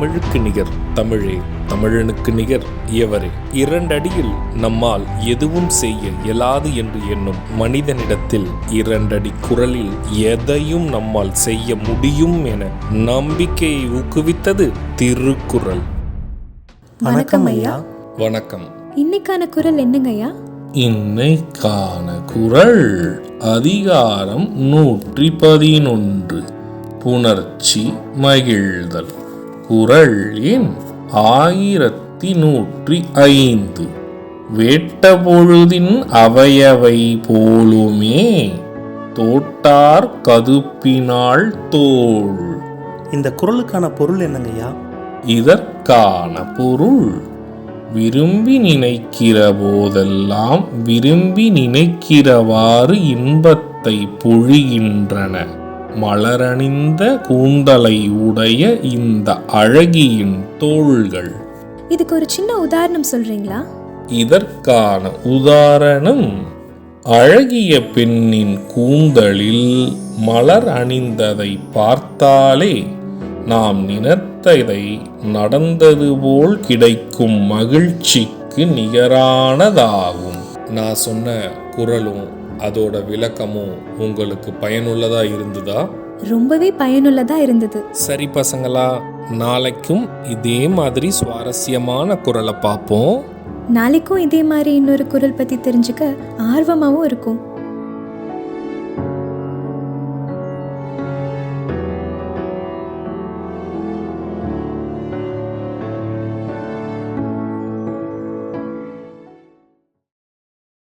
தமிழுக்கு நிகர் தமிழே, தமிழனுக்கு நிகர் எவரே. 2 அடியில் நம்மால் எதுவும் செய்ய இயலாது என்று எண்ணும் மனிதனிடத்தில் 2 அடி குரலில் எதையும் நம்மால் செய்ய முடியும் என நம்பிக்கையை ஊக்குவித்தது திருக்குறள். வணக்கம் ஐயா. வணக்கம். இன்னைக்கான குறள் என்னங்க ஐயா? இன்னைக்கான குறள் அதிகாரம் 111, புணர்ச்சி மகிழ்தல். குறள் எண் 1105. வேட்ட பொழுதின் அவையவை போலுமே தோட்டார் கதுப்பினாள் தோள். இந்த குறளுக்கான பொருள் என்னங்கய்யா? இதற்கான பொருள், விரும்பி நினைக்கிற போதெல்லாம் விரும்பி நினைக்கிறவாறு இன்பத்தை பொழிகின்றன மலரணிந்த கூந்தலை உடைய இந்த அழகியின் தோள்கள். இதுக்கு ஒரு சின்ன உதாரணம் சொல்றீங்களா? இதற்கான உதாரணம், அழகிய பெண்ணின் கூந்தலில் மலர் அணிந்ததை பார்த்தாலே நாம் நினைத்ததை நடந்தது போல் கிடைக்கும் மகிழ்ச்சிக்கு நிகரானதாகும். நான் சொன்ன குறளும் அதோட விளக்கமும் உங்களுக்கு பயனுள்ளதா இருந்ததா? ரொம்பவே பயனுள்ளதா இருந்தது. சரி பசங்களா, நாளைக்கும் இதே மாதிரி சுவாரஸ்யமான குறளை பார்ப்போம். நாளைக்கும் இதே மாதிரி இன்னொரு குறள் பத்தி தெரிஞ்சுக்க ஆர்வமாவும் இருக்கும்.